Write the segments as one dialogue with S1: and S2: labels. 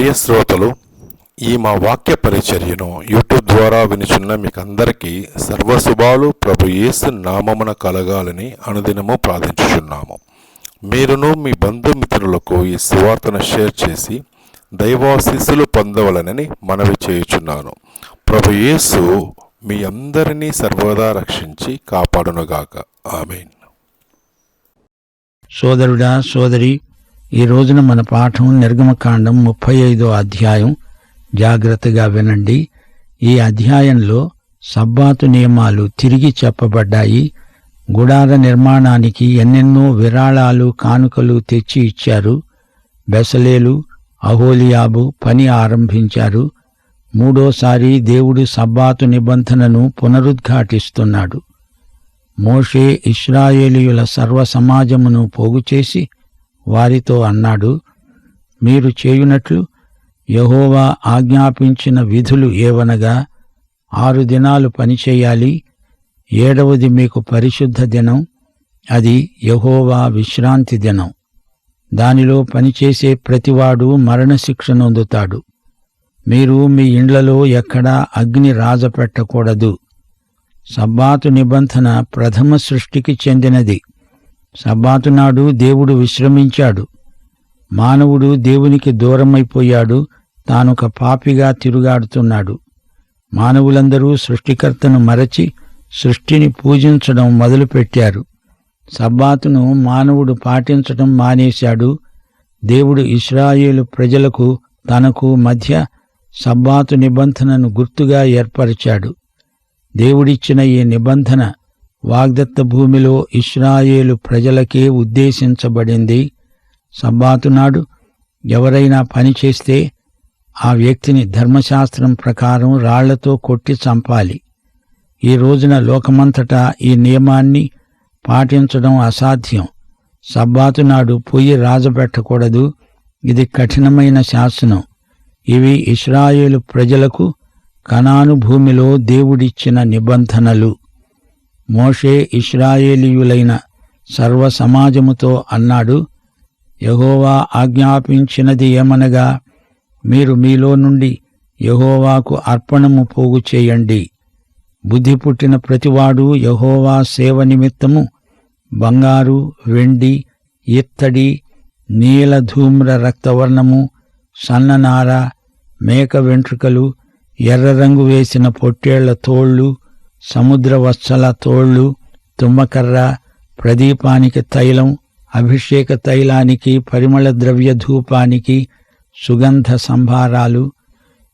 S1: ప్రియ శ్రోతలు, ఈ మా వాక్య పరిచర్యను యూట్యూబ్ ద్వారా వినుచున్న మీకందరికీ సర్వశుభాలు ప్రభు యేసు నామమున కలగాలని అనుదినము ప్రార్థించుచున్నాము. మీరును మీ బంధుమిత్రులకు ఈ సువార్తను షేర్ చేసి దైవాశీస్సులు పొందవలనని మనవి చేయుచున్నాను. ప్రభు యేసు మీ అందరినీ సర్వదా రక్షించి కాపాడునుగాక. ఆమేన్.
S2: సోదరుడా, సోదరి, ఈ రోజున మన పాఠం నిర్గమకాండం 35వ అధ్యాయం. జాగ్రత్తగా వినండి. ఈ అధ్యాయంలో సబ్బాతు నియమాలు తిరిగి చెప్పబడ్డాయి. గుడార నిర్మాణానికి ఎన్నెన్నో విరాళాలు, కానుకలు తెచ్చి ఇచ్చారు. బెసలేలు, అహోలియాబు పని ఆరంభించారు. మూడోసారి దేవుడు సబ్బాతు నిబంధనను పునరుద్ఘాటిస్తున్నాడు. మోషే ఇశ్రాయేలీయుల సర్వసమాజమును పోగుచేసి వారితో అన్నాడు, మీరు చేయునట్లు యెహోవా ఆజ్ఞాపించిన విధులు ఏవనగా 6 దినాలు పనిచేయాలి, 7వది మీకు పరిశుద్ధ దినం, అది యెహోవా విశ్రాంతి దినం. దానిలో పనిచేసే ప్రతివాడు మరణశిక్ష నొందుతాడు. మీరు మీ ఇండ్లలో ఎక్కడా అగ్ని రాజపెట్టకూడదు. సబ్బాతు నిబంధన ప్రథమ సృష్టికి చెందినది. సబ్బాతు నాడు దేవుడు విశ్రమించాడు. మానవుడు దేవునికి దూరమైపోయాడు. తానొక పాపిగా తిరుగాడుతున్నాడు. మానవులందరూ సృష్టికర్తను మరచి సృష్టిని పూజించడం మొదలుపెట్టారు. సబ్బాతును మానవుడు పాటించడం మానేశాడు. దేవుడు ఇశ్రాయేలు ప్రజలకు తనకు మధ్య సబ్బాతు నిబంధనను గుర్తుగా ఏర్పరిచాడు. దేవుడిచ్చిన ఈ నిబంధన వాగ్దత్త భూమిలో ఇశ్రాయేలు ప్రజలకే ఉద్దేశించబడింది. సబ్బాతు నాడు ఎవరైనా పని చేస్తే ఆ వ్యక్తిని ధర్మశాస్త్రం ప్రకారం రాళ్లతో కొట్టి చంపాలి. ఈ రోజున లోకమంతటా ఈ నియమాన్ని పాటించడం అసాధ్యం. సబ్బాతు నాడు పొయ్యి రాజపెట్టకూడదు. ఇది కఠినమైన శాసనం. ఇవి ఇశ్రాయేలు ప్రజలకు కనాను భూమిలో దేవుడిచ్చిన నిబంధనలు. మోషే ఇశ్రాయేలీయులైన సర్వసమాజముతో అన్నాడు, యెహోవా ఆజ్ఞాపించినది ఏమనగా, మీరు మీలో నుండి యెహోవాకు అర్పణము పోగు చేయండి. బుద్ధి పుట్టిన ప్రతివాడు యెహోవా సేవ నిమిత్తము బంగారు, వెండి, ఇత్తడి, నీలధూమ్ర రక్తవర్ణము, సన్ననార, మేక వెంట్రుకలు, ఎర్ర రంగు వేసిన పొట్టేళ్ల తోళ్లు, సముద్ర వత్సల తోళ్లు, తుమ్మకర్ర, ప్రదీపానికి తైలం, అభిషేక తైలానికి, పరిమళ ద్రవ్య ధూపానికి, సుగంధ సంభారాలు,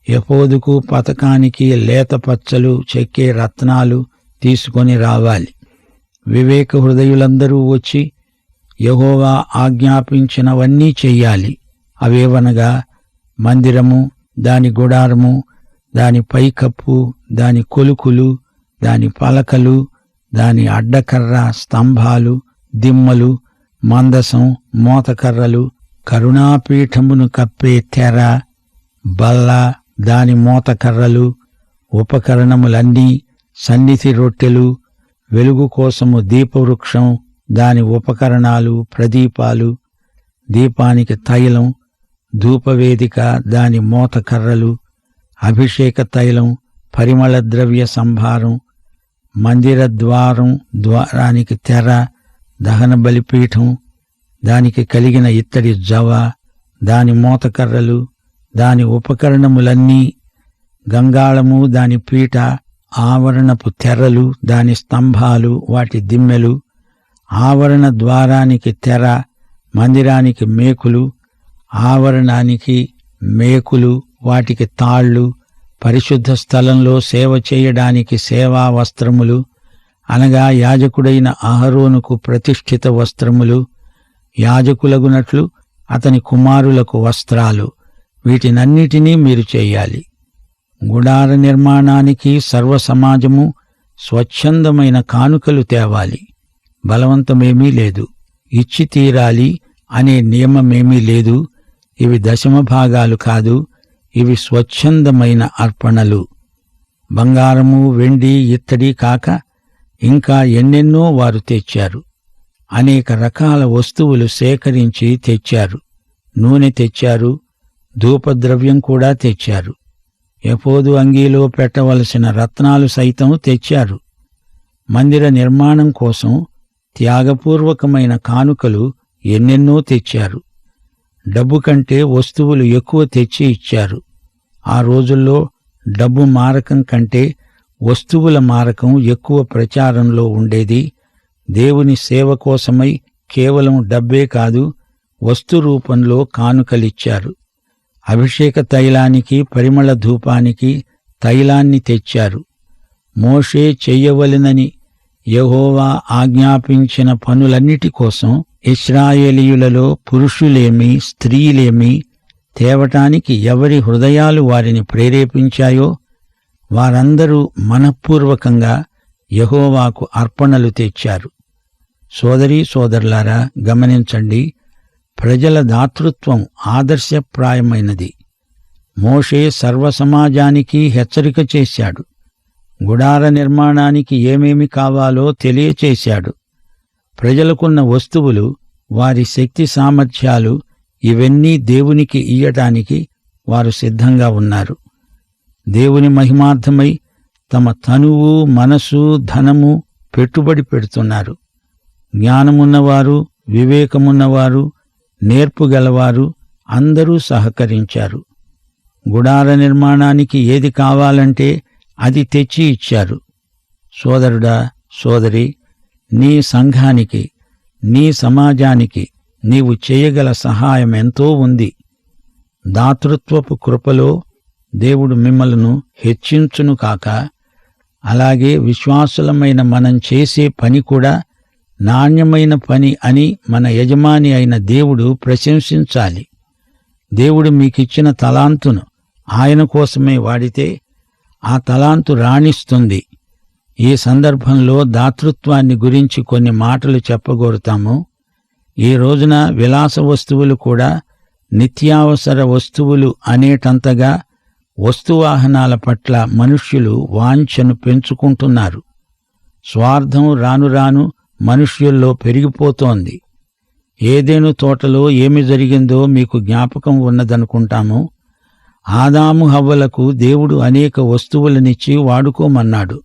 S2: ఎఫోదుకు పతకానికి లేత పచ్చలు చెక్కే రత్నాలు తీసుకొని రావాలి. వివేక హృదయులందరూ వచ్చి యెహోవా ఆజ్ఞాపించినవన్నీ చెయ్యాలి. అవేవనగా మందిరము, దాని గుడారము, దాని పైకప్పు, దాని కొలుకులు, దాని పలకలు, దాని అడ్డకర్ర, స్తంభాలు, దిమ్మలు, మందసం, మోతకర్రలు, కరుణాపీఠమును కప్పే తెర, బల్ల, దాని మోతకర్రలు, ఉపకరణములన్నీ, సన్నిధి రొట్టెలు, వెలుగు కోసము దీపవృక్షం, దాని ఉపకరణాలు, ప్రదీపాలు, దీపానికి తైలం, ధూపవేదిక, దాని మోతకర్రలు, అభిషేక తైలం, పరిమళ ద్రవ్య సంభారం, మందిర ద్వారం, ద్వారానికి తెర, దహన బలిపీఠం, దానికి కలిగిన ఇత్తడి జవ, దాని మోతకర్రలు, దాని ఉపకరణములన్నీ, గంగాళము, దాని పీట, ఆవరణపు తెరలు, దాని స్తంభాలు, వాటి దిమ్మెలు, ఆవరణ ద్వారానికి తెర, మందిరానికి మేకులు, ఆవరణానికి మేకులు, వాటికి తాళ్ళు, పరిశుద్ధ స్థలంలో సేవ చేయడానికి సేవా వస్త్రములు, అనగా యాజకుడైన అహరోనుకు ప్రతిష్ఠిత వస్త్రములు, యాజకులగునట్లు అతని కుమారులకు వస్త్రాలు, వీటినన్నిటినీ మీరు చెయ్యాలి. గుడార నిర్మాణానికి సర్వసమాజము స్వచ్ఛందమైన కానుకలు తేవాలి. బలవంతమేమీ లేదు. ఇచ్చి తీరాలి అనే నియమమేమీ లేదు. ఇవి దశమ భాగాలు కాదు. ఇవి స్వచ్ఛందమైన అర్పణలు. బంగారము, వెండి, ఇత్తడి కాక ఇంకా ఎన్నెన్నో వారు తెచ్చారు. అనేక రకాల వస్తువులు సేకరించి తెచ్చారు. నూనె తెచ్చారు, ధూపద్రవ్యం కూడా తెచ్చారు. ఎఫోదు అంగీలో పెట్టవలసిన రత్నాలు సైతం తెచ్చారు. మందిర నిర్మాణం కోసం త్యాగపూర్వకమైన కానుకలు ఎన్నెన్నో తెచ్చారు. డబ్బు కంటే వస్తువులు ఎక్కువ తెచ్చి ఇచ్చారు. ఆ రోజుల్లో డబ్బు మారకం కంటే వస్తువుల మారకం ఎక్కువ ప్రచారంలో ఉండేది. దేవుని సేవ కోసమై కేవలం డబ్బే కాదు, వస్తు రూపంలో కానుకలిచ్చారు. అభిషేక తైలానికి, పరిమళ ధూపానికి తైలాన్ని తెచ్చారు. మోషే చెయ్యవలెనని యెహోవా ఆజ్ఞాపించిన పనులన్నిటి కోసం ఇశ్రాయేలీయులలో పురుషులేమి స్త్రీలేమి తేవటానికి ఎవరి హృదయాలు వారిని ప్రేరేపించాయో వారందరూ మనఃపూర్వకంగా యెహోవాకు అర్పణలు తెచ్చారు. సోదరీ సోదరులారా, గమనించండి, ప్రజల దాతృత్వం ఆదర్శప్రాయమైనది. మోషే సర్వసమాజానికి హెచ్చరిక చేశాడు. గుడార నిర్మాణానికి ఏమేమి కావాలో తెలియచేశాడు. ప్రజలకున్న వస్తువులు, వారి శక్తి సామర్థ్యాలు ఇవన్నీ దేవునికి ఇయ్యటానికి వారు సిద్ధంగా ఉన్నారు. దేవుని మహిమార్థమై తమ తనువు, మనసు, ధనము పెట్టుబడి పెడుతున్నారు. జ్ఞానమున్నవారు, వివేకమున్నవారు, నేర్పుగలవారు అందరూ సహకరించారు. గుడార నిర్మాణానికి ఏది కావాలంటే అది తెచ్చి ఇచ్చారు. సోదరుడా, సోదరి, నీ సంఘానికి, నీ సమాజానికి నీవు చేయగల సహాయం ఎంతో ఉంది. దాతృత్వపు కృపలో దేవుడు మిమ్మలను హెచ్చించును కాక, అలాగే విశ్వాసులమైన మనం చేసే పని కూడా నాణ్యమైన పని అని మన యజమాని అయిన దేవుడు ప్రశంసించాలి. దేవుడు మీకిచ్చిన తలాంతును ఆయన కోసమే వాడితే ఆ తలాంతు రాణిస్తుంది. ఈ సందర్భంలో దాతృత్వాన్ని గురించి కొన్ని మాటలు చెప్పగోరుతాము. ఈ రోజున విలాస వస్తువులు కూడా నిత్యావసర వస్తువులు అనేటంతగా వస్తువాహనాల పట్ల మనుష్యులు వాంఛను పెంచుకుంటున్నారు. స్వార్థం రాను రాను మనుష్యుల్లో పెరిగిపోతోంది. ఏదెను తోటలో ఏమి జరిగిందో మీకు జ్ఞాపకం ఉన్నదనుకుంటాము. ఆదాము హవ్వలకు దేవుడు అనేక వస్తువులనిచ్చి వాడుకోమన్నాడు.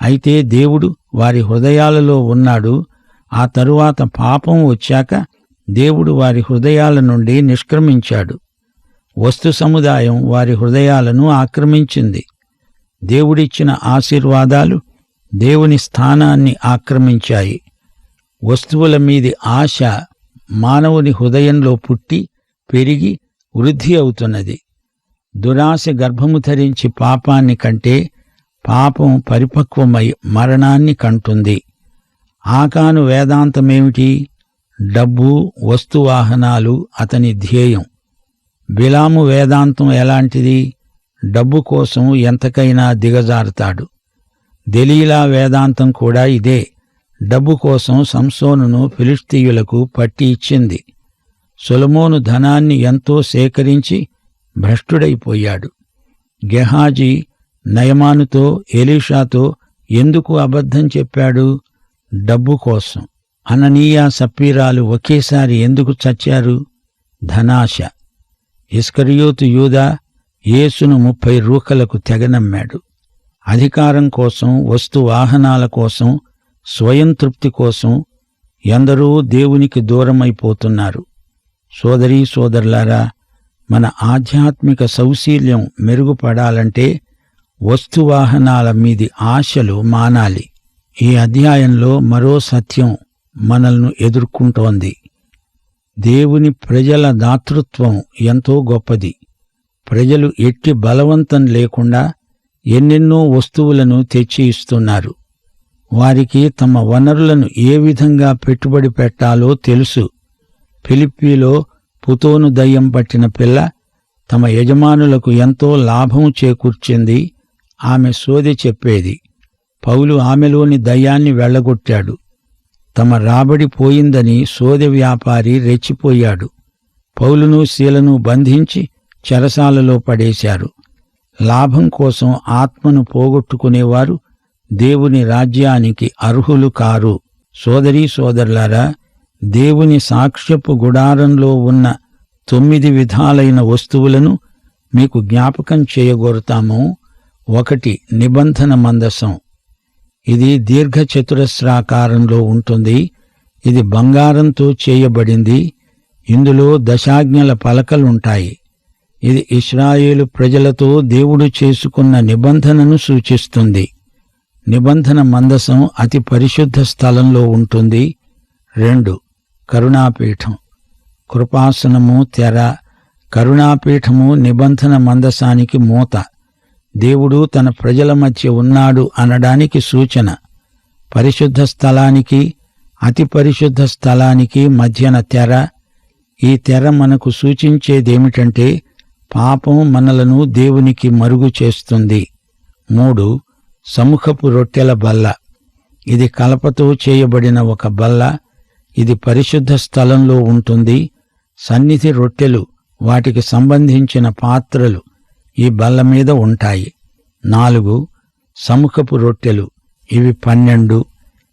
S2: అయితే దేవుడు వారి హృదయాలలో ఉన్నాడు. ఆ తరువాత పాపం వచ్చాక దేవుడు వారి హృదయాల నుండి నిష్క్రమించాడు. వస్తు సముదాయం వారి హృదయాలను ఆక్రమించింది. దేవుడిచ్చిన ఆశీర్వాదాలు దేవుని స్థానాన్ని ఆక్రమించాయి. వస్తువుల మీది ఆశ మానవుని హృదయంలో పుట్టి పెరిగి వృద్ధి అవుతున్నది. దురాశ గర్భము ధరించి పాపాన్ని కంటే పాపం పరిపక్వమై మరణాన్ని కంటుంది. ఆకాను వేదాంతమేమిటి? డబ్బు, వస్తువాహనాలు అతని ధ్యేయం. బిలాము వేదాంతం ఎలాంటిది? డబ్బు కోసం ఎంతకైనా దిగజారుతాడు. దెలీలా వేదాంతం కూడా ఇదే. డబ్బు కోసం సంసోనును ఫిలిష్తీయులకు పట్టి ఇచ్చింది. సొలొమోను ధనాన్ని ఎంతో సేకరించి భ్రష్టుడైపోయాడు. గెహాజీ నయమానుతో, ఎలీషాతో ఎందుకు అబద్ధం చెప్పాడు? డబ్బు కోసం. అననీయా, సప్పీరాలు ఒకేసారి ఎందుకు చచ్చారు? ధనాశ. ఇస్కరియోతు యూదా యేసును 30 రూకలకు తెగనమ్మాడు. అధికారం కోసం, వస్తు వాహనాల కోసం, స్వయం తృప్తి కోసం ఎందరో దేవునికి దూరమైపోతున్నారు. సోదరీ సోదరులారా, మన ఆధ్యాత్మిక సౌశీల్యం మెరుగుపడాలంటే వస్తువాహనాల మీది ఆశలు మానాలి. ఈ అధ్యాయంలో మరో సత్యం మనల్ని ఎదుర్కొంటోంది. దేవుని ప్రజల దాతృత్వం ఎంతో గొప్పది. ప్రజలు ఎట్టి బలవంతం లేకుండా ఎన్నెన్నో వస్తువులను తెచ్చి ఇస్తున్నారు. వారికి తమ వనరులను ఏ విధంగా పెట్టుబడి పెట్టాలో తెలుసు. ఫిలిప్పీలో పుతోను దయ్యం పట్టిన పిల్ల తమ యజమానులకు ఎంతో లాభం చేకూర్చింది. ఆమె సోదె చెప్పేది. పౌలు ఆమెలోని దయ్యాన్ని వెళ్లగొట్టాడు. తమ రాబడి పోయిందని సోదె వ్యాపారి రెచ్చిపోయాడు. పౌలును శీలను బంధించి చెరసాలలో పడేశారు. లాభం కోసం ఆత్మను పోగొట్టుకునేవారు దేవుని రాజ్యానికి అర్హులు కారు. సోదరీ సోదరులారా, దేవుని సాక్ష్యపు గుడారంలో ఉన్న 9 విధాలైన వస్తువులను మీకు జ్ఞాపకం చేయగోరుతాము. 1. నిబంధన మందసం. ఇది దీర్ఘచతురస్రాకారంలో ఉంటుంది. ఇది బంగారంతో చేయబడింది. ఇందులో దశాజ్ఞల పలకలుంటాయి. ఇది ఇశ్రాయేలు ప్రజలతో దేవుడు చేసుకున్న నిబంధనను సూచిస్తుంది. నిబంధన మందసం అతి పరిశుద్ధ స్థలంలో ఉంటుంది. 2. కరుణాపీఠం. కృపాసనము తెర. కరుణాపీఠము నిబంధన మందసానికి మూత. దేవుడు తన ప్రజల మధ్య ఉన్నాడు అనడానికి సూచన. పరిశుద్ధ స్థలానికి, అతి పరిశుద్ధ స్థలానికి మధ్యన తెర. ఈ తెర మనకు సూచించేదేమిటంటే పాపం మనలను దేవునికి మరుగు చేస్తుంది. 3. సముఖపు రొట్టెల బల్ల. ఇది కలపతో చేయబడిన ఒక బల్ల. ఇది పరిశుద్ధ స్థలంలో ఉంటుంది. సన్నిధి రొట్టెలు, వాటికి సంబంధించిన పాత్రలు ఈ బల్ల మీద ఉంటాయి. 4. సముఖపు రొట్టెలు. ఇవి 12.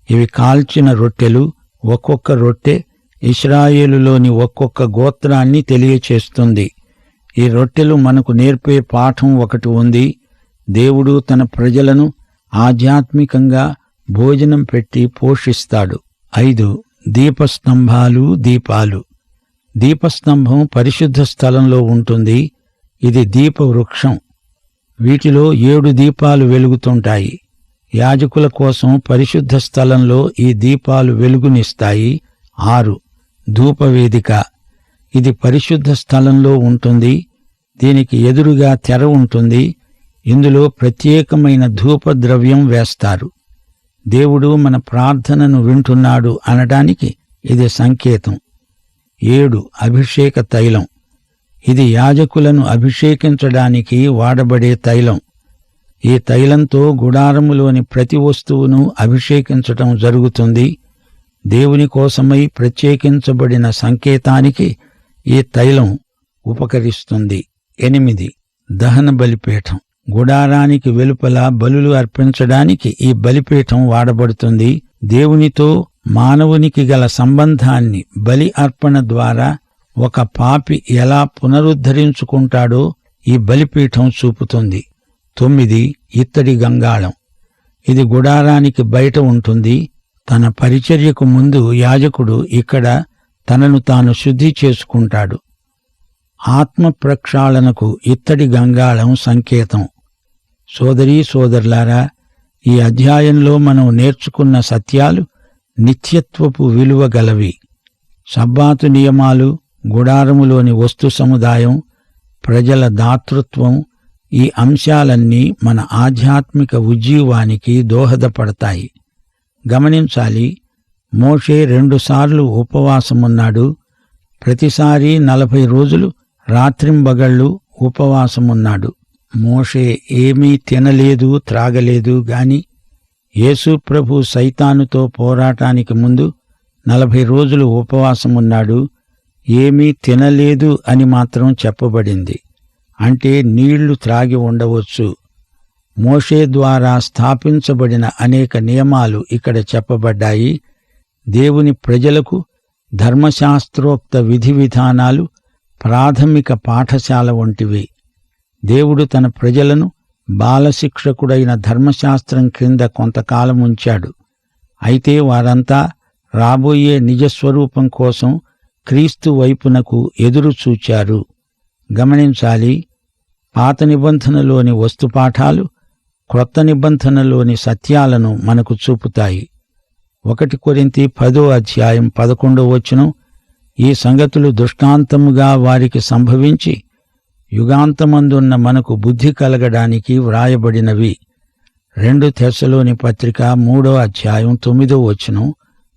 S2: ఇవి కాల్చిన రొట్టెలు. ఒక్కొక్క రొట్టె ఇశ్రాయేలులోని ఒక్కొక్క గోత్రాన్ని తెలియచేస్తుంది. ఈ రొట్టెలు మనకు నేర్పే పాఠం ఒకటి ఉంది. దేవుడు తన ప్రజలను ఆధ్యాత్మికంగా భోజనం పెట్టి పోషిస్తాడు. 5. దీపస్తంభాలు, దీపాలు. దీపస్తంభం పరిశుద్ధ స్థలంలో ఉంటుంది. ఇది దీపవృక్షం. వీటిలో 7 దీపాలు వెలుగుతుంటాయి. యాజకుల కోసం పరిశుద్ధ స్థలంలో ఈ దీపాలు వెలుగునిస్తాయి. 6. ధూపవేదిక. ఇది పరిశుద్ధ స్థలంలో ఉంటుంది. దీనికి ఎదురుగా తెర ఉంటుంది. ఇందులో ప్రత్యేకమైన ధూపద్రవ్యం వేస్తారు. దేవుడు మన ప్రార్థనను వింటున్నాడు అనడానికి ఇది సంకేతం. 7. అభిషేక తైలం. ఇది యాజకులను అభిషేకించడానికి వాడబడే తైలం. ఈ తైలంతో గుడారములోని ప్రతి వస్తువును అభిషేకించటం జరుగుతుంది. దేవుని కోసమై ప్రత్యేకించబడిన సంకేతానికి ఈ తైలం ఉపకరిస్తుంది. 8. దహన బలిపీఠం. గుడారానికి వెలుపల బలులు అర్పించడానికి ఈ బలిపీఠం వాడబడుతుంది. దేవునితో మానవునికి గల సంబంధాన్ని బలి అర్పణ ద్వారా ఒక పాపి ఎలా పునరుద్ధరించుకుంటాడో ఈ బలిపీఠం చూపుతుంది. 9. ఇత్తడి గంగాళం. ఇది గుడారానికి బయట ఉంటుంది. తన పరిచర్యకు ముందు యాజకుడు ఇక్కడ తనను తాను శుద్ధి చేసుకుంటాడు. ఆత్మ ప్రక్షాళనకు ఇత్తడి గంగాళం సంకేతం. సోదరీ సోదరులారా, ఈ అధ్యాయంలో మనం నేర్చుకున్న సత్యాలు నిత్యత్వపు విలువ గలవి. సబ్బాతు నియమాలు, గుడారములోని వస్తు సముదాయం, ప్రజల దాతృత్వం, ఈ అంశాలన్నీ మన ఆధ్యాత్మిక ఉజ్జీవానికి దోహదపడతాయి. గమనించాలి, మోషే 2 సార్లు ఉపవాసమున్నాడు. ప్రతిసారి 40 రోజులు రాత్రింబగళ్ళు ఉపవాసమున్నాడు. మోషే ఏమీ తినలేదు, త్రాగలేదు గాని యేసు ప్రభు సైతానుతో పోరాటానికి ముందు 40 రోజులు ఉపవాసమున్నాడు. ఏమీ తినలేదు అని మాత్రం చెప్పబడింది. అంటే నీళ్లు త్రాగి ఉండవచ్చు. మోషే ద్వారా స్థాపించబడిన అనేక నియమాలు ఇక్కడ చెప్పబడ్డాయి. దేవుని ప్రజలకు ధర్మశాస్త్రోక్త విధి విధానాలు ప్రాథమిక పాఠశాల వంటివి. దేవుడు తన ప్రజలను బాలశిక్షకుడైన ధర్మశాస్త్రం క్రింద కొంతకాలం ఉంచాడు. అయితే వారంతా రాబోయే నిజస్వరూపం కోసం క్రీస్తు వైపునకు ఎదురు చూచారు. గమనించాలి, పాత నిబంధనలోని వస్తుపాఠాలు క్రొత్త నిబంధనలోని సత్యాలను మనకు చూపుతాయి. 1 కొరింథీ 10:11 ఈ సంగతులు దృష్టాంతముగా వారికి సంభవించి యుగాంతమందున్న మనకు బుద్ధి కలగడానికి వ్రాయబడినవి. 2 తెస్సలోని పత్రిక 3:9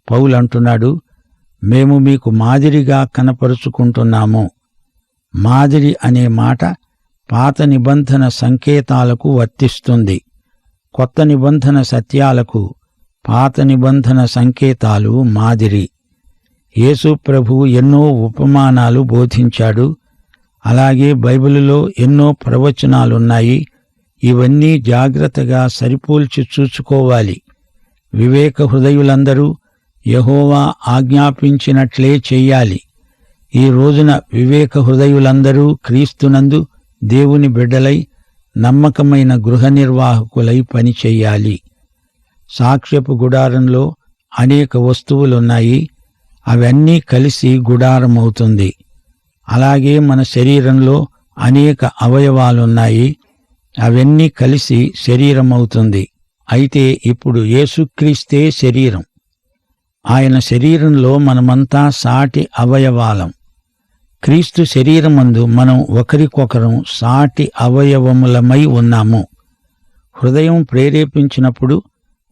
S2: పౌలంటున్నాడు, మేము మీకు మాదిరిగా కనపరుచుకుంటున్నాము. మాదిరి అనే మాట పాత నిబంధన సంకేతాలకు వర్తిస్తుంది. కొత్త నిబంధన సత్యాలకు పాత నిబంధన సంకేతాలు మాదిరి. యేసు ప్రభువు ఎన్నో ఉపమానాలు బోధించాడు. అలాగే బైబిలులో ఎన్నో ప్రవచనాలున్నాయి. ఇవన్నీ జాగ్రత్తగా సరిపోల్చి చూసుకోవాలి. వివేక హృదయులందరూ యెహోవా ఆజ్ఞాపించినట్లే చెయ్యాలి. ఈ రోజున వివేక హృదయులందరూ క్రీస్తునందు దేవుని బిడ్డలై నమ్మకమైన గృహ నిర్వాహకులై పనిచెయ్యాలి. సాక్ష్యపు గుడారంలో అనేక వస్తువులున్నాయి. అవన్నీ కలిసి గుడారమవుతుంది. అలాగే మన శరీరంలో అనేక అవయవాలున్నాయి. అవన్నీ కలిసి శరీరమవుతుంది. అయితే ఇప్పుడు యేసుక్రీస్తే శరీరం. ఆయన శరీరంలో మనమంతా సాటి అవయవాలం. క్రీస్తు శరీరమందు మనం ఒకరికొకరం సాటి అవయవములమై ఉన్నాము. హృదయం ప్రేరేపించినప్పుడు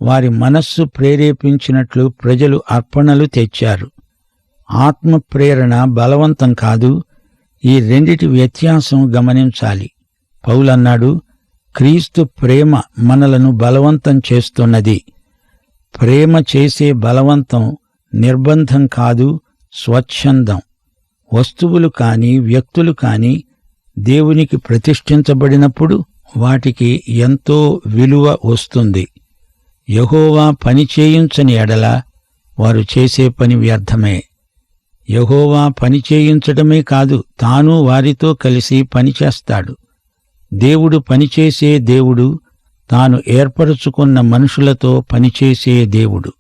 S2: వారి మనస్సు ప్రేరేపించినట్లు ప్రజలు అర్పణలు తెచ్చారు. ఆత్మ ప్రేరణ బలవంతం కాదు. ఈ రెండిటి వ్యత్యాసం గమనించాలి. పౌలన్నాడు, క్రీస్తు ప్రేమ మనలను బలవంతం చేస్తున్నది. ప్రేమ చేసే బలవంతం నిర్బంధం కాదు, స్వచ్ఛందం. వస్తువులు కాని వ్యక్తులు కాని దేవునికి ప్రతిష్ఠించబడినప్పుడు వాటికి ఎంతో విలువ వస్తుంది. యెహోవా పని చేయించని ఎడల వారు చేసే పని వ్యర్థమే. యెహోవా పని చేయించడమే కాదు, తాను వారితో కలిసి పనిచేస్తాడు. దేవుడు పనిచేసే దేవుడు, తాను ఏర్పరచుకున్న మనుషులతో పనిచేసే దేవుడు.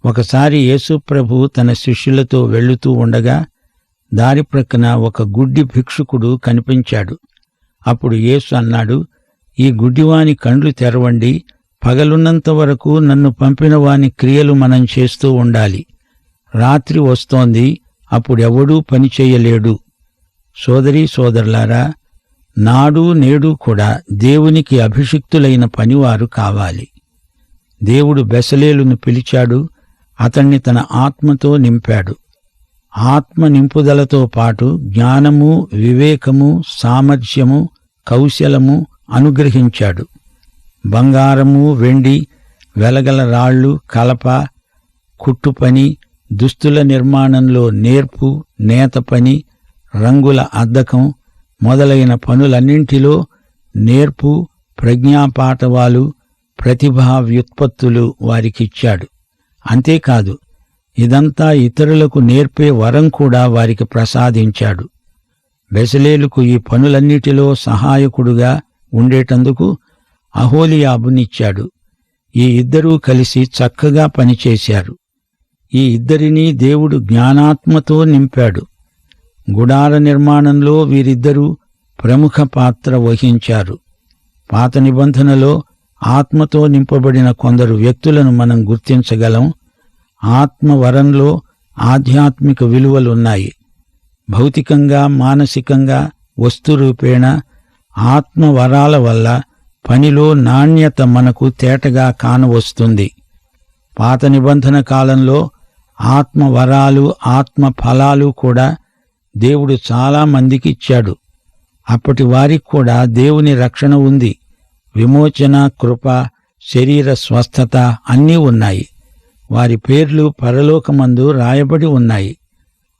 S2: ఒకసారి యేసుప్రభు తన శిష్యులతో వెళుతూ ఉండగా దారి ప్రక్కన ఒక గుడ్డి భిక్షుకుడు కనిపించాడు. అప్పుడు యేసు అన్నాడు, ఈ గుడ్డివాని కండ్లు తెరవండి. పగలున్నంత వరకు నన్ను పంపిన వాని క్రియలు మనం చేస్తూ ఉండాలి. రాత్రి వస్తోంది, అప్పుడెవడూ పని చెయ్యలేడు. సోదరీ సోదరులారా, నాడు నేడు కూడా దేవునికి అభిషిక్తులైన పనివారు కావాలి. దేవుడు బెసలేలును పిలిచాడు. అతణ్ణి తన ఆత్మతో నింపాడు. ఆత్మ నింపుదలతో పాటు జ్ఞానము, వివేకము, సామర్థ్యము, కౌశలము అనుగ్రహించాడు. బంగారము, వెండి, వెలగల రాళ్ళు, కలప, కుట్టుపని, దుస్తుల నిర్మాణంలో నేర్పు, నేత పని, రంగుల అద్దకం మొదలైన పనులన్నింటిలో నేర్పు, ప్రజ్ఞాపాటవాలు, ప్రతిభా వ్యుత్పత్తులు వారికిచ్చాడు. అంతేకాదు, ఇదంతా ఇతరులకు నేర్పే వరం కూడా వారికి ప్రసాదించాడు. బెసలేలుకు ఈ పనులన్నిటిలో సహాయకుడుగా ఉండేటందుకు అహోలియాబునిచ్చాడు. ఈ ఇద్దరూ కలిసి చక్కగా పనిచేశారు. ఈ ఇద్దరినీ దేవుడు జ్ఞానాత్మతో నింపాడు. గుడార నిర్మాణంలో వీరిద్దరూ ప్రముఖ పాత్ర వహించారు. పాత నిబంధనలో ఆత్మతో నింపబడిన కొందరు వ్యక్తులను మనం గుర్తించగలం. ఆత్మవరంలో ఆధ్యాత్మిక విలువలున్నాయి. భౌతికంగా, మానసికంగా, వస్తురూపేణ ఆత్మవరాల వల్ల పనిలో నాణ్యత మనకు తేటగా కానవస్తుంది. పాత నిబంధన కాలంలో ఆత్మవరాలు, ఆత్మ ఫలాలు కూడా దేవుడు చాలా మందికి ఇచ్చాడు. అప్పటి వారికి కూడా దేవుని రక్షణ ఉంది. విమోచన, కృప, శరీర స్వస్థత అన్నీ ఉన్నాయి. వారి పేర్లు పరలోకమందు రాయబడి ఉన్నాయి.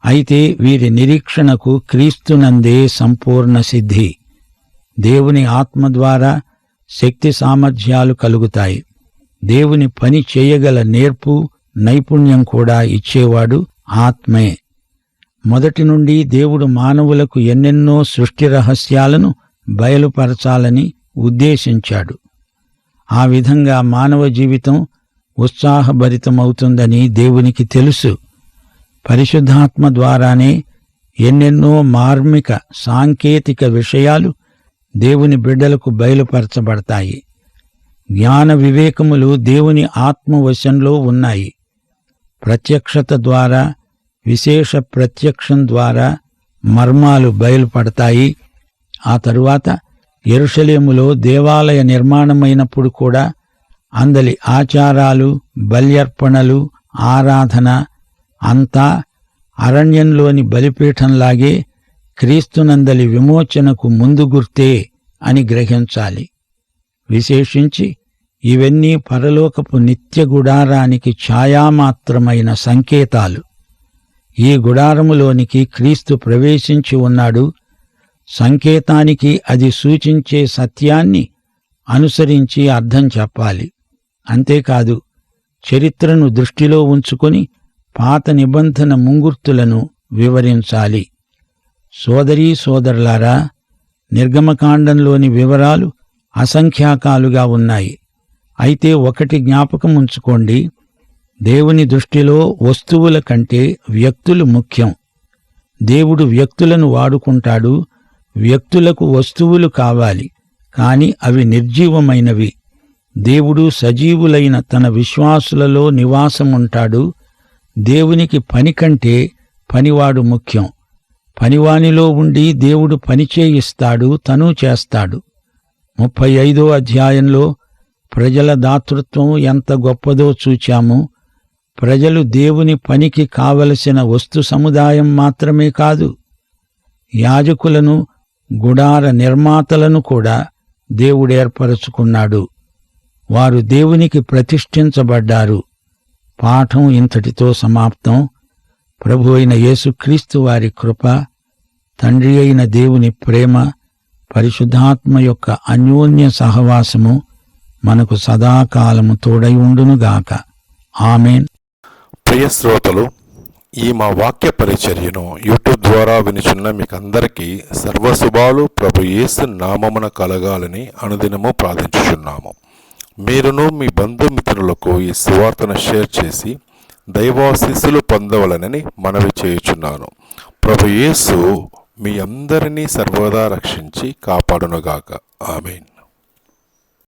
S2: అయితే వీరి నిరీక్షణకు క్రీస్తునందే సంపూర్ణ సిద్ధి. దేవుని ఆత్మ ద్వారా శక్తి సామర్థ్యాలు కలుగుతాయి. దేవుని పని చేయగల నేర్పు, నైపుణ్యం కూడా ఇచ్చేవాడు ఆత్మే. మొదటి నుండి దేవుడు మానవులకు ఎన్నెన్నో సృష్టి రహస్యాలను బయలుపరచాలని ఉద్దేశించాడు. ఆ విధంగా మానవ జీవితం ఉత్సాహభరితమవుతుందని దేవునికి తెలుసు. పరిశుద్ధాత్మ ద్వారానే ఎన్నెన్నో మార్మిక సాంకేతిక విషయాలు దేవుని బిడ్డలకు బయలుపరచబడతాయి. జ్ఞాన వివేకములు దేవుని ఆత్మవశంలో ఉన్నాయి. ప్రత్యక్షత ద్వారా, విశేష ప్రత్యక్షం ద్వారా మర్మాలు బయలుపడతాయి. ఆ తరువాత యెరూషలేములో దేవాలయ నిర్మాణమైనప్పుడు కూడా అందలి ఆచారాలు, బల్యర్పణలు, ఆరాధన అంతా అరణ్యంలోని బలిపీఠంలాగే క్రీస్తునందలి విమోచనకు ముందు గుర్తే అని గ్రహించాలి. విశేషించి ఇవన్నీ పరలోకపు నిత్య గుడారానికి ఛాయామాత్రమైన సంకేతాలు. ఈ గుడారములోనికి క్రీస్తు ప్రవేశించి ఉన్నాడు. సంకేతానికి అది సూచించే సత్యాన్ని అనుసరించి అర్థం చెప్పాలి. అంతేకాదు, చరిత్రను దృష్టిలో ఉంచుకొని పాత నిబంధన ముంగుర్తులను వివరించాలి. సోదరీ సోదరులారా, నిర్గమకాండంలోని వివరాలు అసంఖ్యాకాలుగా ఉన్నాయి. అయితే ఒకటి జ్ఞాపకం ఉంచుకోండి, దేవుని దృష్టిలో వస్తువుల కంటే వ్యక్తులు ముఖ్యం. దేవుడు వ్యక్తులను వాడుకుంటాడు, వ్యక్తులకు వస్తువులు కావాలి, కాని అవి నిర్జీవమైనవి. దేవుడు సజీవులైన తన విశ్వాసులలో నివాసముంటాడు. దేవునికి పని కంటే పనివాడు ముఖ్యం. పనివానిలో ఉండి దేవుడు పని చేయిస్తాడు, తను చేస్తాడు. 35వ అధ్యాయంలో ప్రజల దాతృత్వం ఎంత గొప్పదో చూచాము. ప్రజలు దేవుని పనికి కావలసిన వస్తు సముదాయం మాత్రమే కాదు, యాజకులను, గుడార నిర్మాతలను కూడా దేవుడేర్పరచుకున్నాడు. వారు దేవునికి ప్రతిష్ఠించబడ్డారు. పాఠం ఇంతటితో సమాప్తం. ప్రభు అయిన యేసుక్రీస్తు వారి కృప, తండ్రి అయిన దేవుని ప్రేమ, పరిశుద్ధాత్మ యొక్క అన్యోన్య సహవాసము మనకు సదాకాలము తోడై ఉండునుగాక. ఆమేన్.
S1: ప్రియ శ్రోతలు, ఈ మా వాక్య పరిచర్యను యూట్యూబ్ ద్వారా వినుచున్న మీకందరికీ సర్వశుభాలు ప్రభు యేసు నామమున కలగాలని అనుదినము ప్రార్థించుచున్నాము. మీరును మీ బంధుమిత్రులకు ఈ సువార్తను షేర్ చేసి దైవాశీస్సులు పొందవలనని మనవి చేయుచున్నాను. ప్రభు యేసు మీ అందరినీ సర్వదా రక్షించి కాపాడునుగాక. ఆమేన్.